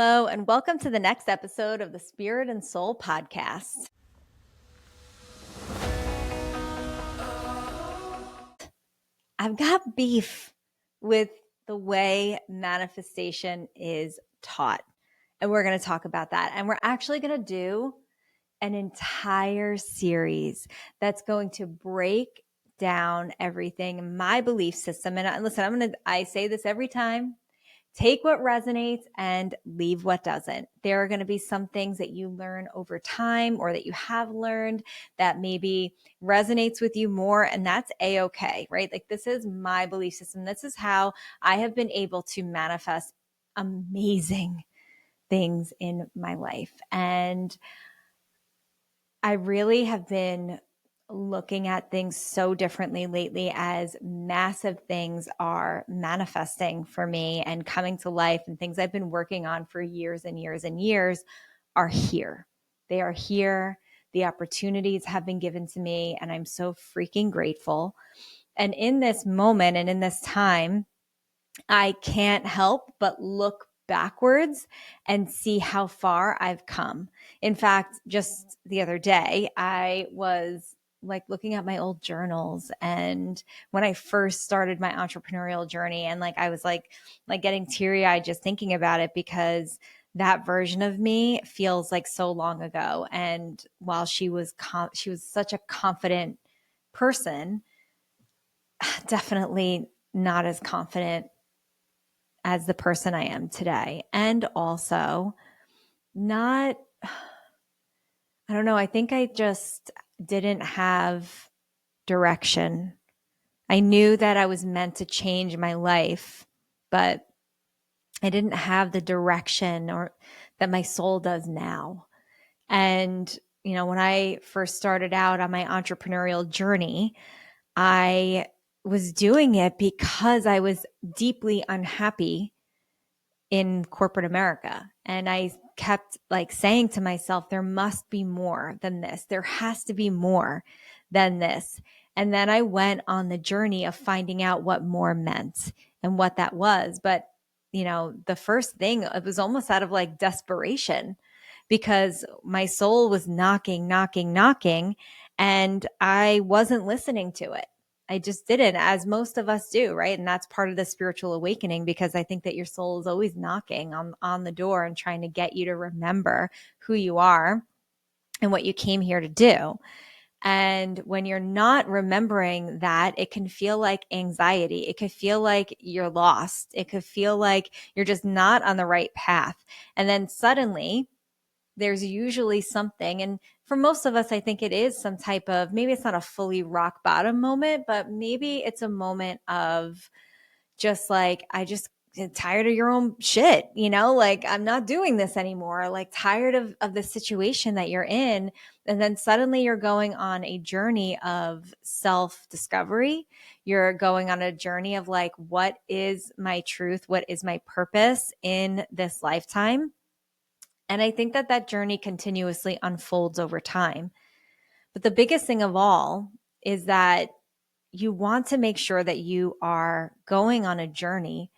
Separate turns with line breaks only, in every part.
Hello, and welcome to the next episode of the Spirit and Soul podcast. I've got beef with the way manifestation is taught, and we're going to talk about that. And we're actually going to do an entire series that's going to break down everything, my belief system. And listen, I say this every time. Take what resonates and leave what doesn't. There are going to be some things that you learn over time or that you have learned that maybe resonates with you more, and that's a-okay, right? Like, this is my belief system. This is how I have been able to manifest amazing things in my life. And I really have been looking at things so differently lately as massive things are manifesting for me and coming to life, and things I've been working on for years and years and years are here. They are here. The opportunities have been given to me, and I'm so freaking grateful. And in this moment and in this time, I can't help but look backwards and see how far I've come. In fact, just the other day, I was like looking at my old journals, and when I first started my entrepreneurial journey, and I was like getting teary-eyed just thinking about it, because that version of me feels like so long ago. And while she was such a confident person, definitely not as confident as the person I am today. And also not, I don't know, I think I just didn't have direction. I knew that I was meant to change my life, but I didn't have the direction or that my soul does now. And, when I first started out on my entrepreneurial journey, I was doing it because I was deeply unhappy in corporate America. And I kept saying to myself, there must be more than this. There has to be more than this. And then I went on the journey of finding out what more meant and what that was. But, the first thing, it was almost out of desperation, because my soul was knocking, knocking, knocking, and I wasn't listening to it. I just didn't, as most of us do, right? And that's part of the spiritual awakening, because I think that your soul is always knocking on the door and trying to get you to remember who you are and what you came here to do. And when you're not remembering that, it can feel like anxiety. It could feel like you're lost. It could feel like you're just not on the right path. And then suddenly there's usually something. And for most of us, I think it is some type of, maybe it's not a fully rock bottom moment, but maybe it's a moment of just I just tired of your own shit, I'm not doing this anymore, tired of the situation that you're in. And then suddenly you're going on a journey of self-discovery. You're going on a journey of what is my truth? What is my purpose in this lifetime? And I think that journey continuously unfolds over time. But the biggest thing of all is that you want to make sure that you are going on a journey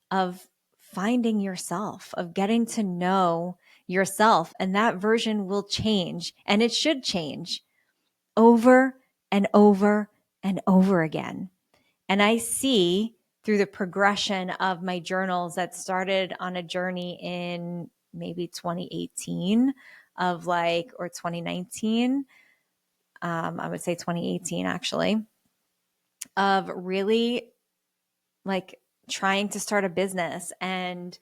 of finding yourself, of getting to know yourself. And that version will change, and it should change over and over and over again. And I see through the progression of my journals that started on a journey in maybe 2018 or 2019. I would say 2018 actually, of really trying to start a business and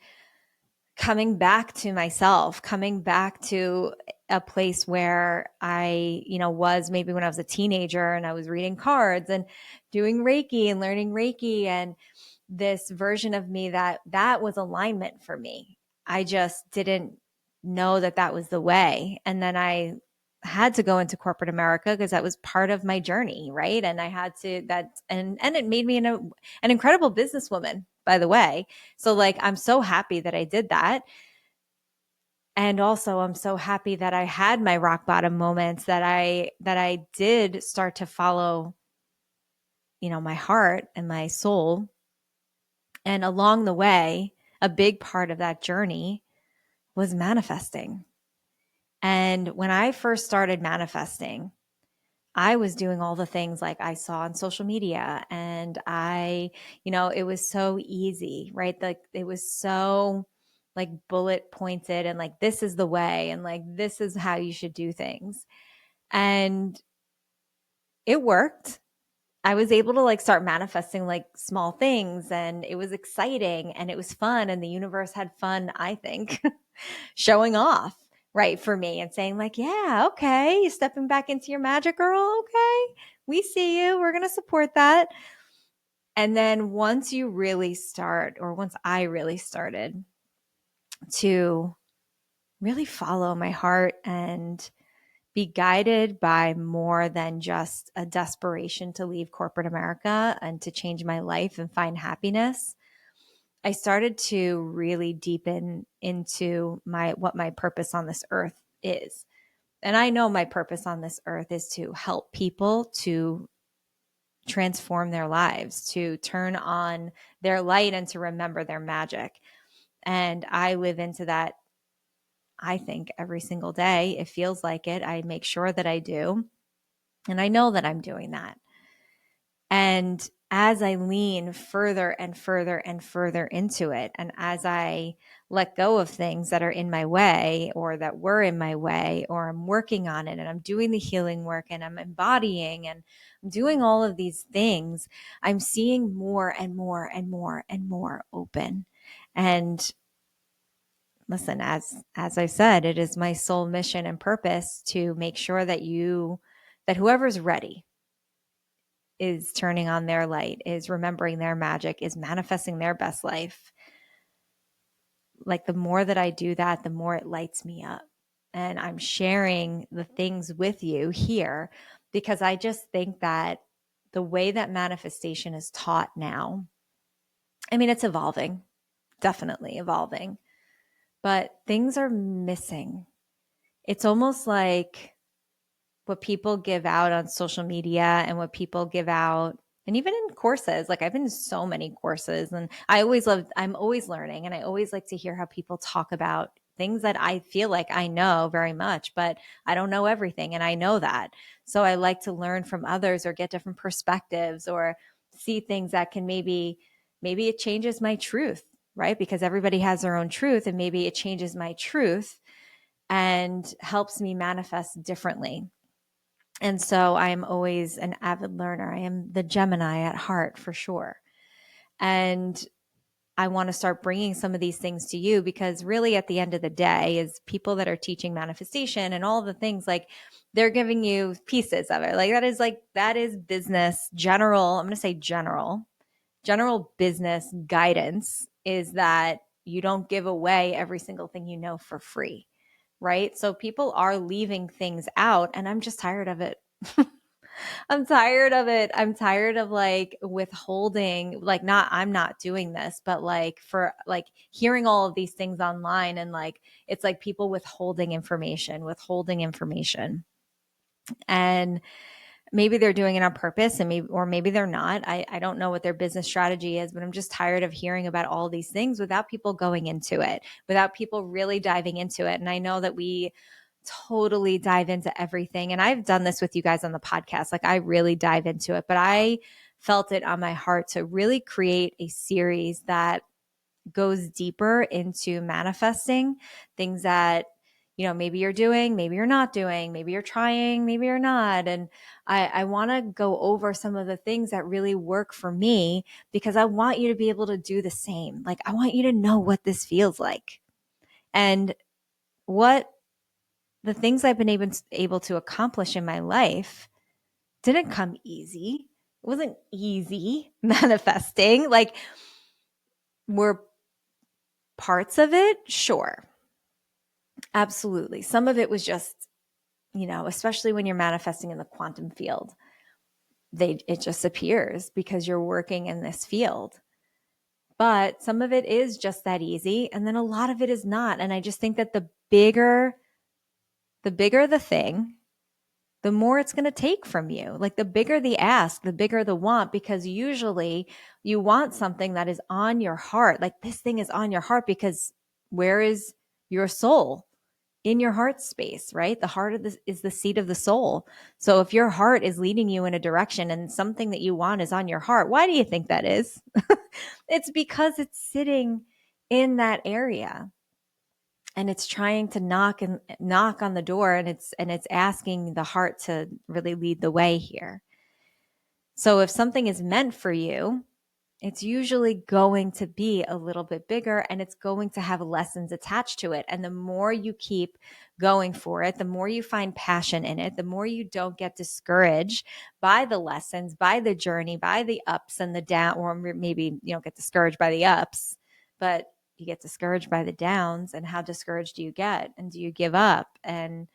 coming back to myself, coming back to a place where I, was maybe when I was a teenager, and I was reading cards and doing Reiki and learning Reiki, and this version of me that was alignment for me. I just didn't know that was the way. And then I had to go into corporate America because that was part of my journey, right? And I had to and it made me an incredible businesswoman, by the way. So I'm so happy that I did that. And also I'm so happy that I had my rock bottom moments, that I did start to follow, my heart and my soul. And along the way, a big part of that journey was manifesting. And when I first started manifesting, I was doing all the things like I saw on social media, and it was so easy, right? Like it was so like bullet pointed and like, this is the way, and like, this is how you should do things. And it worked. I was able to like start manifesting like small things, and it was exciting and it was fun, and the universe had fun, I think, showing off, right, for me and saying like, yeah, okay, you're stepping back into your magic, girl. Okay, we see you. We're going to support that. And then once you really start, or once I really started to really follow my heart and be guided by more than just a desperation to leave corporate America and to change my life and find happiness, I started to really deepen into what my purpose on this earth is. And I know my purpose on this earth is to help people to transform their lives, to turn on their light and to remember their magic. And I live into that, I think, every single day. It feels like it. I make sure that I do. And I know that I'm doing that. And as I lean further and further and further into it, and as I let go of things that are in my way or that were in my way, or I'm working on it and I'm doing the healing work and I'm embodying and I'm doing all of these things, I'm seeing more and more and more and more open. And listen, as I said, it is my soul mission and purpose to make sure that whoever's ready is turning on their light, is remembering their magic, is manifesting their best life. Like the more that I do that, the more it lights me up. And I'm sharing the things with you here because I just think that the way that manifestation is taught now, I mean, it's evolving, definitely evolving, but things are missing. It's almost like what people give out on social media and what people give out, and even in courses. Like I've been in so many courses, and I'm always learning, and I always like to hear how people talk about things that I feel like I know very much, but I don't know everything. And I know that. So I like to learn from others or get different perspectives or see things that can maybe it changes my truth, right? Because everybody has their own truth, and maybe it changes my truth and helps me manifest differently. And so I'm always an avid learner. I am the Gemini at heart for sure. And I want to start bringing some of these things to you because really at the end of the day is people that are teaching manifestation and all the things, like they're giving you pieces of it. That is business general. I'm going to say general business guidance is that you don't give away every single thing you know for free. Right. So people are leaving things out, and I'm just tired of it. I'm tired of it. I'm tired of like withholding, like I'm not doing this, but like for like hearing all of these things online, and like, it's like people withholding information. And maybe they're doing it on purpose, and maybe they're not. I don't know what their business strategy is, but I'm just tired of hearing about all these things without people going into it, without people really diving into it. And I know that we totally dive into everything. And I've done this with you guys on the podcast. Like I really dive into it, but I felt it on my heart to really create a series that goes deeper into manifesting things that, maybe you're doing, maybe you're not doing, maybe you're trying, maybe you're not. And I want to go over some of the things that really work for me because I want you to be able to do the same. Like I want you to know what this feels like and what the things I've been able to accomplish in my life didn't come easy. It wasn't easy manifesting. Like, were parts of it? Sure. Absolutely. Some of it was just, especially when you're manifesting in the quantum field, it just appears because you're working in this field. But some of it is just that easy. And then a lot of it is not. And I just think that the bigger the thing, the more it's going to take from you. Like the bigger the ask, the bigger the want, because usually you want something that is on your heart. Like this thing is on your heart because where is your soul in your heart space, right? The heart of this is the seat of the soul. So if your heart is leading you in a direction and something that you want is on your heart, why do you think that is? It's because it's sitting in that area and it's trying to knock on the door, and it's asking the heart to really lead the way here. So if something is meant for you, it's usually going to be a little bit bigger, and it's going to have lessons attached to it. And the more you keep going for it, the more you find passion in it, the more you don't get discouraged by the lessons, by the journey, by the ups and the down, or maybe you don't get discouraged by the ups, but you get discouraged by the downs. And how discouraged do you get? And do you give up? And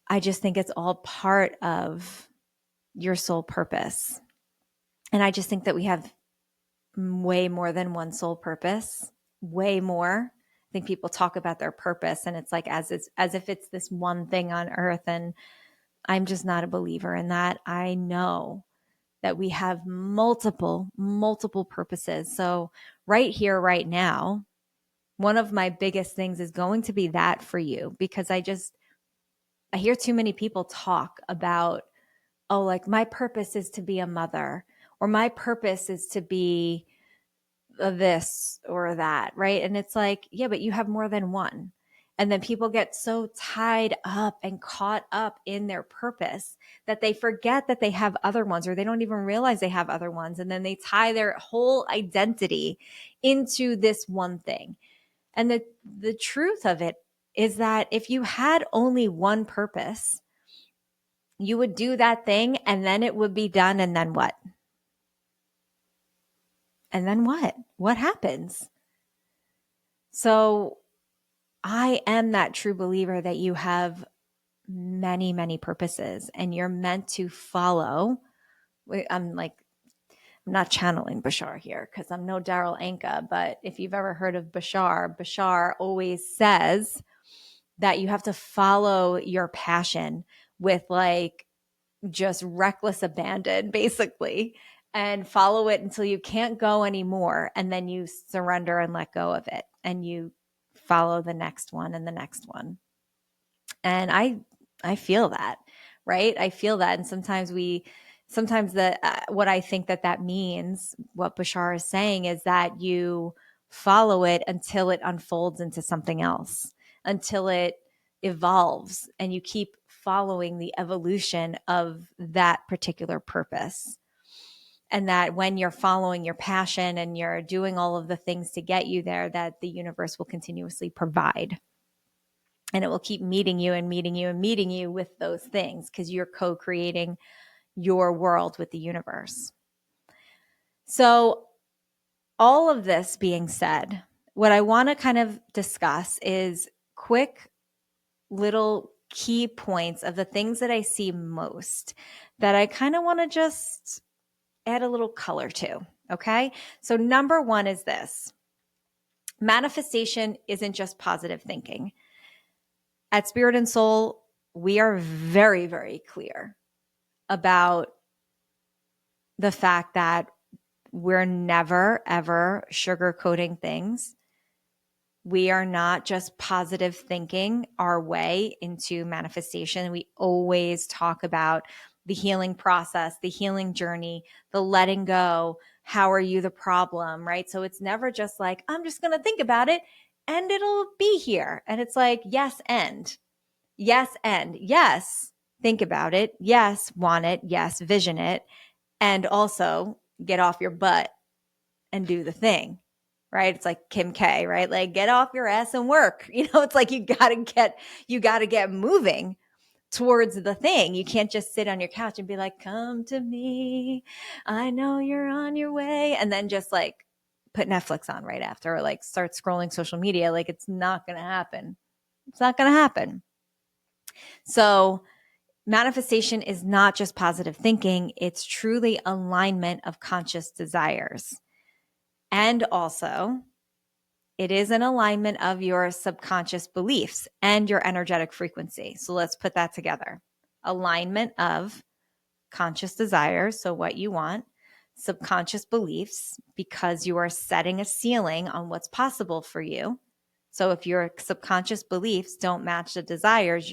I just think it's all part of your soul purpose. And I just think that we have way more than one soul purpose, way more. I think people talk about their purpose and it's like as if it's this one thing on earth. And I'm just not a believer in that. I know that we have multiple purposes. So right here, right now, one of my biggest things is going to be that for you, because I hear too many people talk about, oh, like my purpose is to be a mother, or my purpose is to be this or that, right? And it's like, yeah, but you have more than one. And then people get so tied up and caught up in their purpose that they forget that they have other ones, or they don't even realize they have other ones. And then they tie their whole identity into this one thing. And the truth of it is that if you had only one purpose, you would do that thing and then it would be done. And then what? And then what? What happens? So I am that true believer that you have many purposes and you're meant to follow. I'm not channeling Bashar here because I'm no Daryl Anka, but if you've ever heard of Bashar always says that you have to follow your passion with like just reckless abandon, basically, and follow it until you can't go anymore. And then you surrender and let go of it. And you follow the next one and the next one. And I feel that, right? I feel that. And sometimes what I think that means, what Bashar is saying, is that you follow it until it unfolds into something else, until it evolves, and you keep following the evolution of that particular purpose. And that when you're following your passion and you're doing all of the things to get you there, that the universe will continuously provide. And it will keep meeting you and meeting you and meeting you with those things, because you're co-creating your world with the universe. So all of this being said, what I want to kind of discuss is quick little key points of the things that I see most that I kind of want to just add a little color to. Okay. So number one is this: manifestation isn't just positive thinking. At Spirit and Soul, we are very clear about the fact that we're never, ever sugarcoating things. We are not just positive thinking our way into manifestation. We always talk about the healing process, the healing journey, the letting go. How are you the problem, right? So it's never just like, I'm just going to think about it and it'll be here. And it's like, yes, and yes, think about it. Yes, want it. Yes, vision it. And also get off your butt and do the thing, right? It's like Kim K, right? Like, get off your ass and work. It's like you gotta get moving towards the thing. You can't just sit on your couch and be like, come to me, I know you're on your way, and then just like put Netflix on right after, or like start scrolling social media. Like, it's not gonna happen. It's not gonna happen. So manifestation is not just positive thinking. It's truly alignment of conscious desires. And also, it is an alignment of your subconscious beliefs and your energetic frequency. So let's put that together. Alignment of conscious desires, so what you want, subconscious beliefs, because you are setting a ceiling on what's possible for you. So if your subconscious beliefs don't match the desires,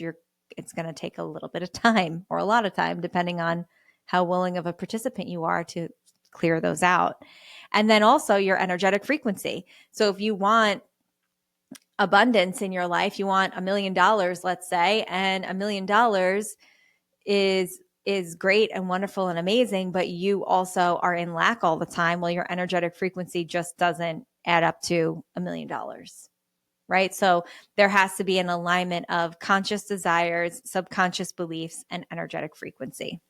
it's going to take a little bit of time or a lot of time, depending on how willing of a participant you are to clear those out. And then also your energetic frequency. So if you want abundance in your life, you want $1 million, let's say, and $1 million is great and wonderful and amazing, but you also are in lack all the time. Well, your energetic frequency just doesn't add up to $1 million, right? So there has to be an alignment of conscious desires, subconscious beliefs, and energetic frequency.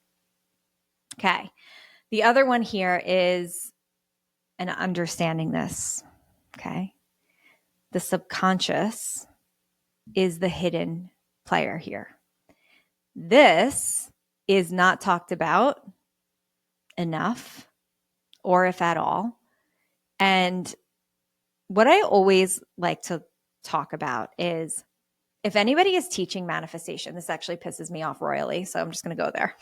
Okay. The other one here is an understanding this. Okay. The subconscious is the hidden player here. This is not talked about enough, or if at all. And what I always like to talk about is, if anybody is teaching manifestation, this actually pisses me off royally, so I'm just going to go there.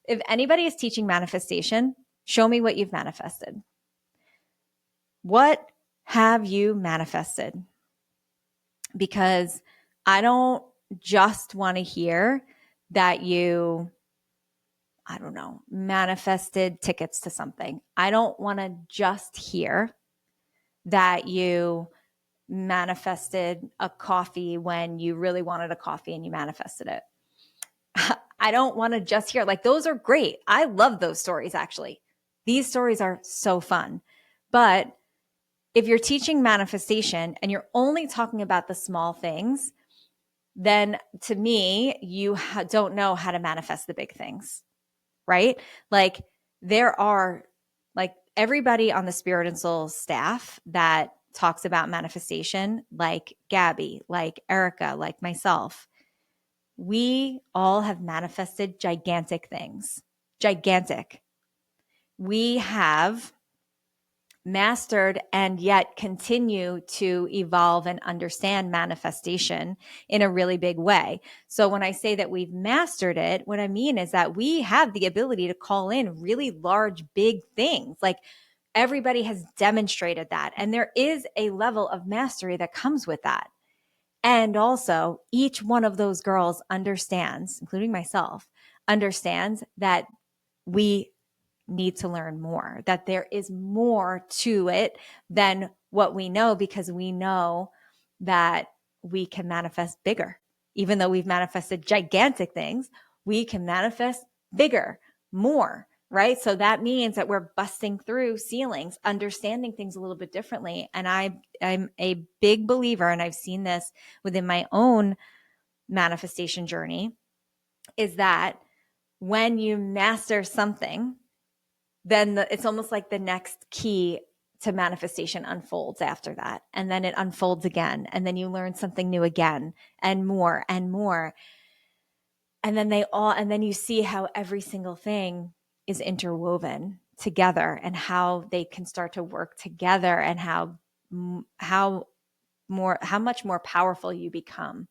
If anybody is teaching manifestation, show me what you've manifested. What have you manifested? Because I don't just want to hear that you, I don't know, manifested tickets to something. I don't want to just hear that you manifested a coffee when you really wanted a coffee and you manifested it. I don't want to just hear, like, those are great. I love those stories, actually. These stories are so fun. But if you're teaching manifestation and you're only talking about the small things, then to me, you don't know how to manifest the big things, right? Like, there are, like, everybody on the Spirit and Soul staff that talks about manifestation, like Gabby, like Erica, like myself, we all have manifested gigantic things. Gigantic. We have mastered and yet continue to evolve and understand manifestation in a really big way. So when I say that we've mastered it, what I mean is that we have the ability to call in really large, big things. Like, everybody has demonstrated that. And there is a level of mastery that comes with that. And also, each one of those girls understands, including myself, understands that we need to learn more, that there is more to it than what we know, because we know that we can manifest bigger. Even though we've manifested gigantic things, we can manifest bigger, more, right? So that means that we're busting through ceilings, understanding things a little bit differently. And I'm a big believer, and I've seen this within my own manifestation journey, is that when you master something, then it's almost like the next key to manifestation unfolds after that. And then it unfolds again. And then you learn something new again, and more and more. And then you see how every single thing is interwoven together, and how they can start to work together, and how much more powerful you become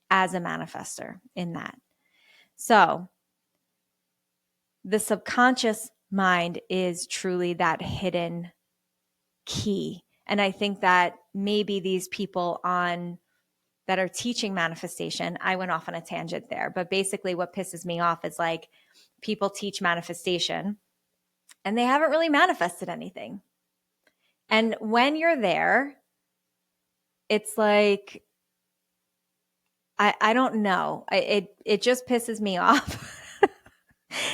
as a manifester in that. So the subconscious mind is truly that hidden key. And I think that maybe these people that are teaching manifestation, I went off on a tangent there, but basically what pisses me off is, like, people teach manifestation and they haven't really manifested anything. And when you're there, it's like, I don't know. It just pisses me off.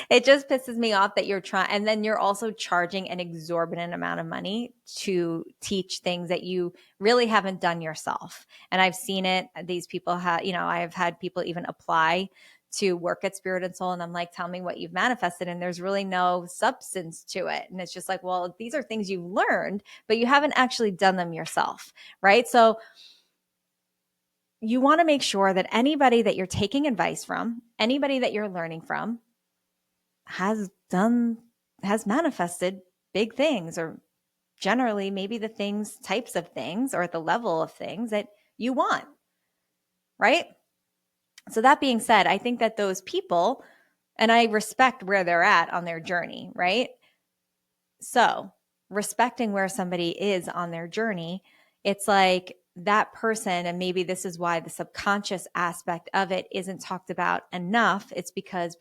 It just pisses me off that you're trying, and then you're also charging an exorbitant amount of money to teach things that you really haven't done yourself. And I've seen it. These people have, I have had people even apply to work at Spirit and Soul, and I'm like, tell me what you've manifested, and there's really no substance to it. And it's just like, well, these are things you've learned, but you haven't actually done them yourself, right? So you want to make sure that anybody that you're taking advice from, anybody that you're learning from, has manifested big things, or generally maybe the types of things, or at the level of things that you want, right? So that being said, I think that those people, and I respect where they're at on their journey, right? So respecting where somebody is on their journey, it's like, that person, and maybe this is why the subconscious aspect of it isn't talked about enough. It's because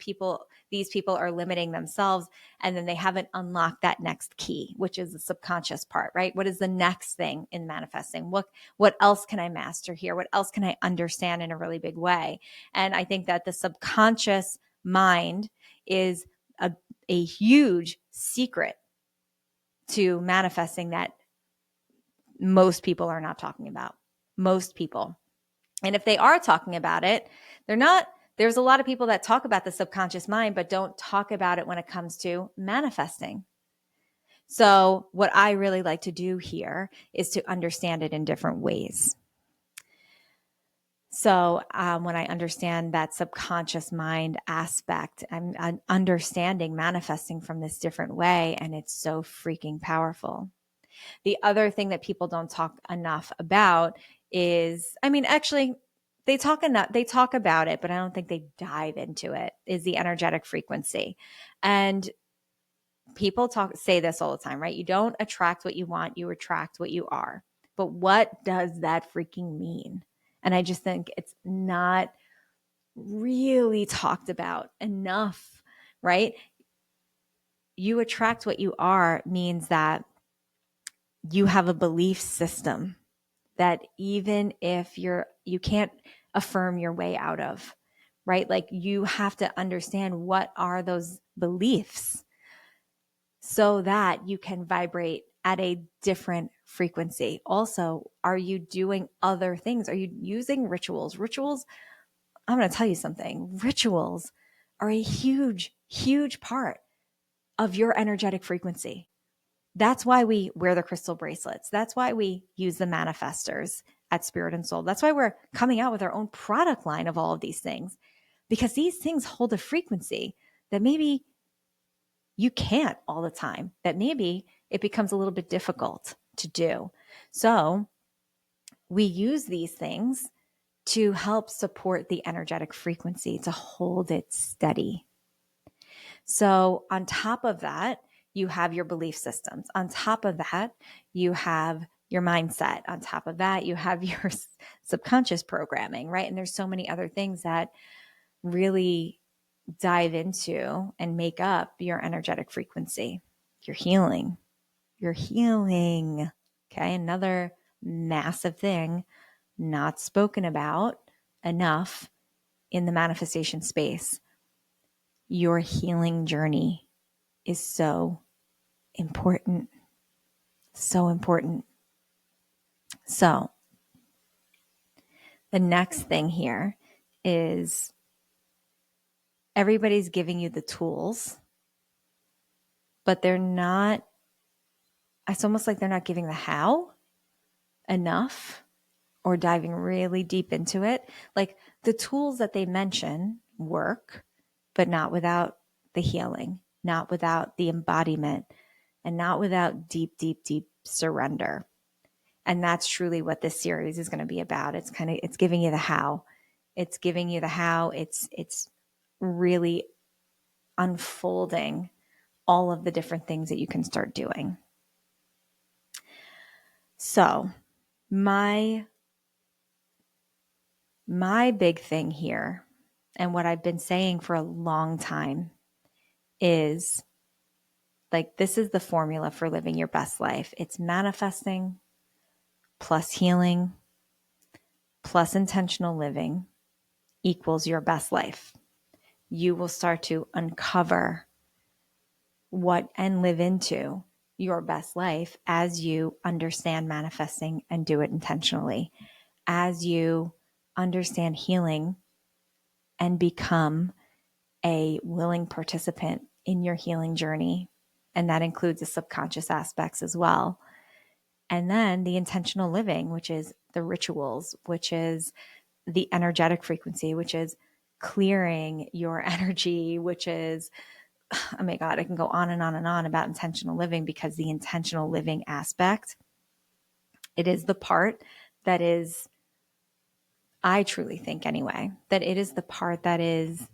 these people are limiting themselves, and then they haven't unlocked that next key, which is the subconscious part, right? What is the next thing in manifesting? What else can I master here? What else can I understand in a really big way? And I think that the subconscious mind is a huge secret to manifesting that most people are not talking about. Most people. And if they are talking about it, there's a lot of people that talk about the subconscious mind, but don't talk about it when it comes to manifesting. So what I really like to do here is to understand it in different ways. So when I understand that subconscious mind aspect, I'm understanding manifesting from this different way, and it's so freaking powerful. The other thing that people don't talk enough about is, I mean, actually, they talk about it, but I don't think they dive into it, is the energetic frequency. And people say this all the time, right? You don't attract what you want, you attract what you are. But what does that freaking mean? And I just think it's not really talked about enough, right? You attract what you are means that you have a belief system that even if you can't affirm your way out of, right? Like you have to understand what are those beliefs so that you can vibrate at a different frequency. Also, are you doing other things? Are you using rituals? I'm going to tell you something. Rituals are a huge, huge part of your energetic frequency. That's why we wear the crystal bracelets. That's why we use the manifestors at Spirit and Soul. That's why we're coming out with our own product line of all of these things, because these things hold a frequency that maybe you can't all the time, that maybe it becomes a little bit difficult to do. So we use these things to help support the energetic frequency, to hold it steady. So on top of that, you have your belief systems. On top of that, you have your mindset. On top of that, you have your subconscious programming, right? And there's so many other things that really dive into and make up your energetic frequency. Your healing. Okay. Another massive thing not spoken about enough in the manifestation space. Your healing journey is so important. So important. So the next thing here is everybody's giving you the tools, but it's almost like they're not giving the how enough or diving really deep into it. Like the tools that they mention work, but not without the healing, not without the embodiment, and not without deep, deep, deep surrender. And that's truly what this series is going to be about. It's giving you the how. It's giving you the how. It's really unfolding all of the different things that you can start doing. So my big thing here, and what I've been saying for a long time, is like, this is the formula for living your best life. It's manifesting plus healing plus intentional living equals your best life. You will start to uncover what and live into your best life as you understand manifesting and do it intentionally, as you understand healing and become a willing participant in your healing journey. And that includes the subconscious aspects as well. And then the intentional living, which is the rituals, which is the energetic frequency, which is clearing your energy, which is, oh my God, I can go on and on and on about intentional living, because the intentional living aspect, it is the part that is, I truly think anyway, that it is the part that is,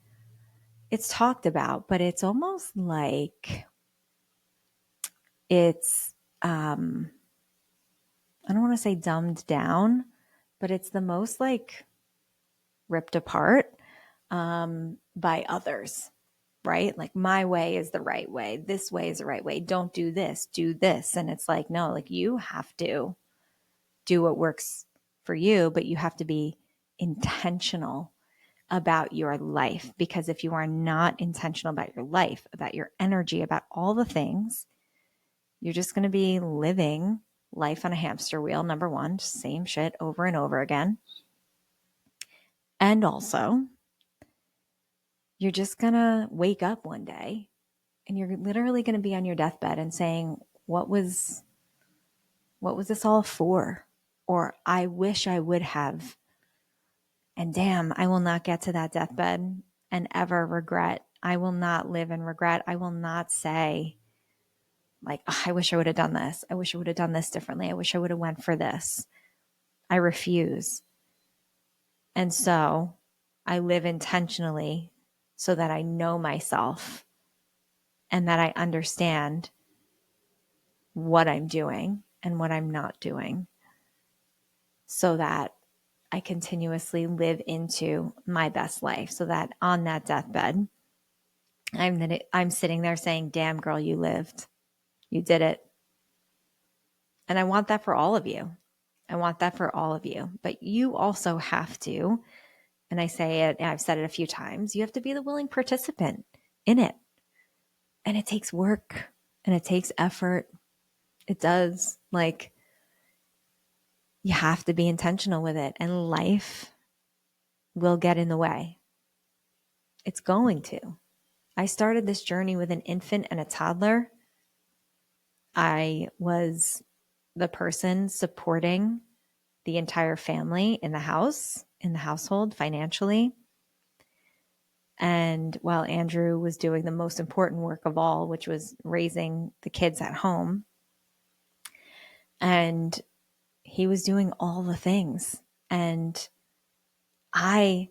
it's talked about, but it's almost like it's, I don't want to say dumbed down, but it's the most like ripped apart by others, right? Like my way is the right way. This way is the right way. Don't do this, do this. And it's like, no, like you have to do what works for you, but you have to be intentional about your life. Because if you are not intentional about your life, about your energy, about all the things, you're just going to be living life on a hamster wheel. Number one, same shit over and over again. And also, you're just going to wake up one day and you're literally going to be on your deathbed and saying, what was this all for? Or I wish I would have. And damn, I will not get to that deathbed and ever regret. I will not live in regret. I will not say like, oh, I wish I would have done this. I wish I would have done this differently. I wish I would have went for this. I refuse. And so I live intentionally so that I know myself and that I understand what I'm doing and what I'm not doing so that I continuously live into my best life, so that on that deathbed, I'm sitting there saying, damn girl, you lived. You did it. And I want that for all of you. I want that for all of you. But you also have to, and I say it, and I've said it a few times, you have to be the willing participant in it. And it takes work and it takes effort. It does. Like, you have to be intentional with it, and life will get in the way. It's going to. I started this journey with an infant and a toddler. I was the person supporting the entire family in the house, in the household financially. And while Andrew was doing the most important work of all, which was raising the kids at home, and he was doing all the things. And I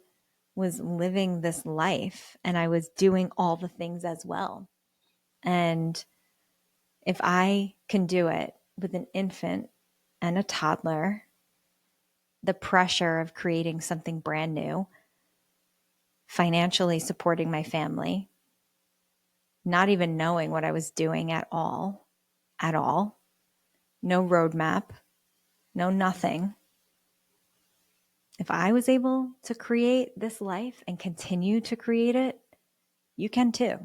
was living this life and I was doing all the things as well. And if I can do it with an infant and a toddler, the pressure of creating something brand new, financially supporting my family, not even knowing what I was doing at all, no roadmap, no nothing. If I was able to create this life and continue to create it, you can too.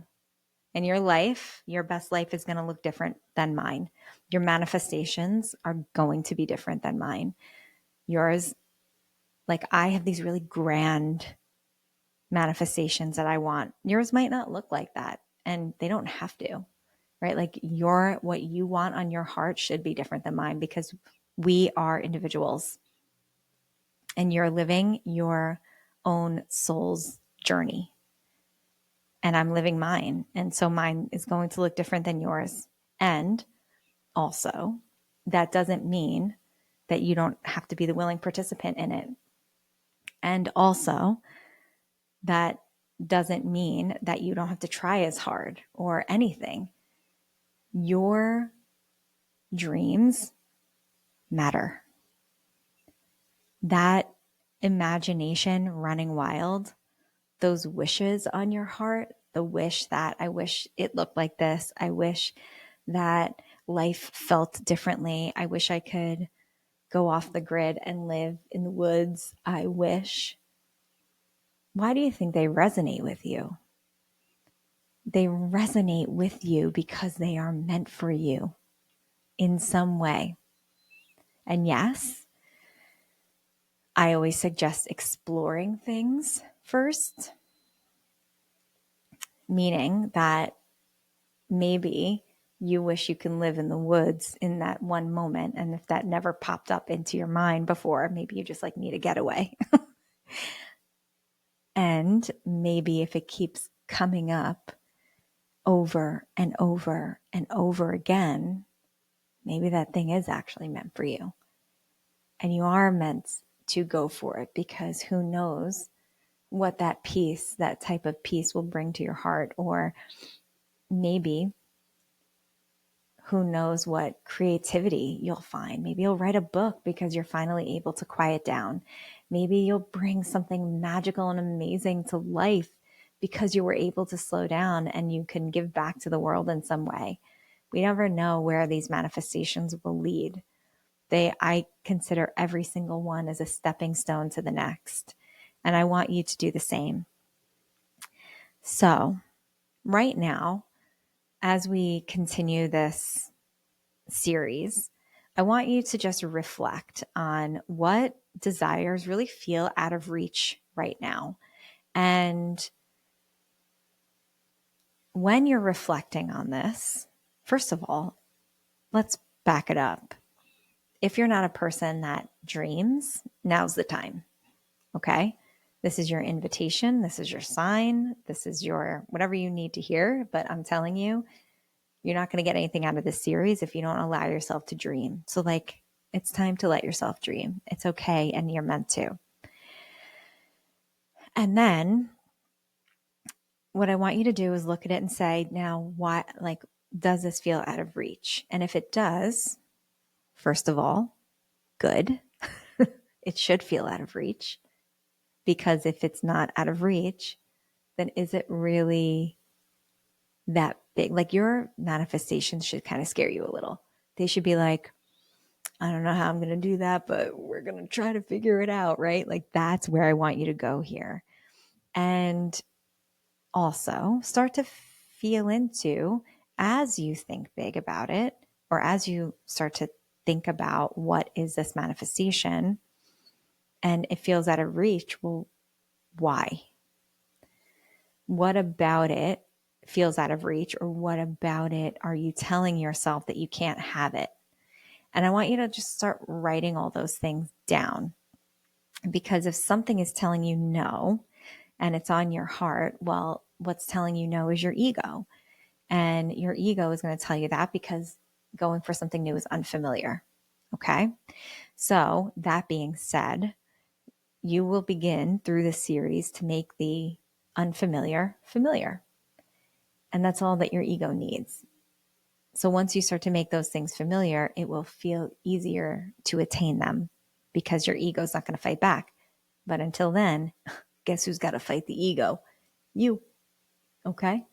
And your life, your best life is going to look different than mine. Your manifestations are going to be different than mine. Yours, like I have these really grand manifestations that I want. Yours might not look like that, and they don't have to, right? Like what you want on your heart should be different than mine because we are individuals and you're living your own soul's journey. And I'm living mine. And so mine is going to look different than yours. And also, that doesn't mean that you don't have to be the willing participant in it. And also, that doesn't mean that you don't have to try as hard or anything. Your dreams matter. That imagination running wild, those wishes on your heart, the wish that I wish it looked like this. I wish that life felt differently. I wish I could go off the grid and live in the woods. I wish. Why do you think they resonate with you? They resonate with you because they are meant for you in some way. And yes, I always suggest exploring things first, meaning that maybe you wish you can live in the woods in that one moment. And if that never popped up into your mind before, maybe you just like need a getaway. And maybe if it keeps coming up over and over and over again, maybe that thing is actually meant for you. And you are meant to go for it because who knows what that peace, that type of peace will bring to your heart. Or maybe, who knows what creativity you'll find. Maybe you'll write a book because you're finally able to quiet down. Maybe you'll bring something magical and amazing to life because you were able to slow down and you can give back to the world in some way. We never know where these manifestations will lead. I consider every single one as a stepping stone to the next. And I want you to do the same. So right now, as we continue this series, I want you to just reflect on what desires really feel out of reach right now. And when you're reflecting on this, first of all, let's back it up. If you're not a person that dreams, now's the time. Okay? This is your invitation. This is your sign. This is your whatever you need to hear. But I'm telling you, you're not going to get anything out of this series if you don't allow yourself to dream. So it's time to let yourself dream. It's okay. And you're meant to. And then what I want you to do is look at it and say, now, does this feel out of reach? And if it does, first of all, good. It should feel out of reach, because if it's not out of reach, then is it really that big? Like, your manifestations should kind of scare you a little. They should be like, I don't know how I'm going to do that, but we're going to try to figure it out, right? Like, that's where I want you to go here. And also start to feel into, as you think big about it, or as you start to think about what is this manifestation and it feels out of reach, well, why? What about it feels out of reach, or what about it are you telling yourself that you can't have it? And I want you to just start writing all those things down, because if something is telling you no and it's on your heart, well, what's telling you no is your ego. And your ego is going to tell you that because going for something new is unfamiliar. Okay. So that being said, you will begin through this series to make the unfamiliar familiar. And that's all that your ego needs. So once you start to make those things familiar, it will feel easier to attain them because your ego is not going to fight back. But until then, guess who's got to fight the ego? You. Okay.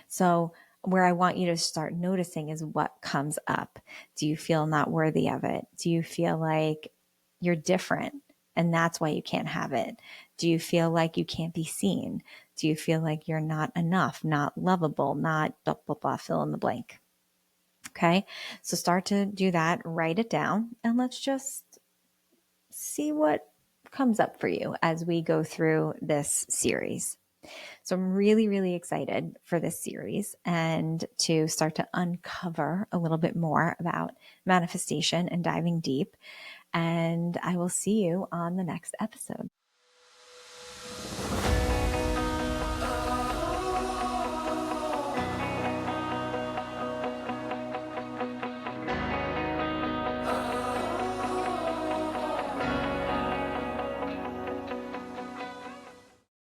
So where I want you to start noticing is what comes up. Do you feel not worthy of it? Do you feel like you're different and that's why you can't have it? Do you feel like you can't be seen? Do you feel like you're not enough, not lovable, not blah, blah, blah, fill in the blank? Okay. So start to do that, write it down, and let's just see what comes up for you as we go through this series. So I'm really, really excited for this series and to start to uncover a little bit more about manifestation and diving deep. And I will see you on the next episode.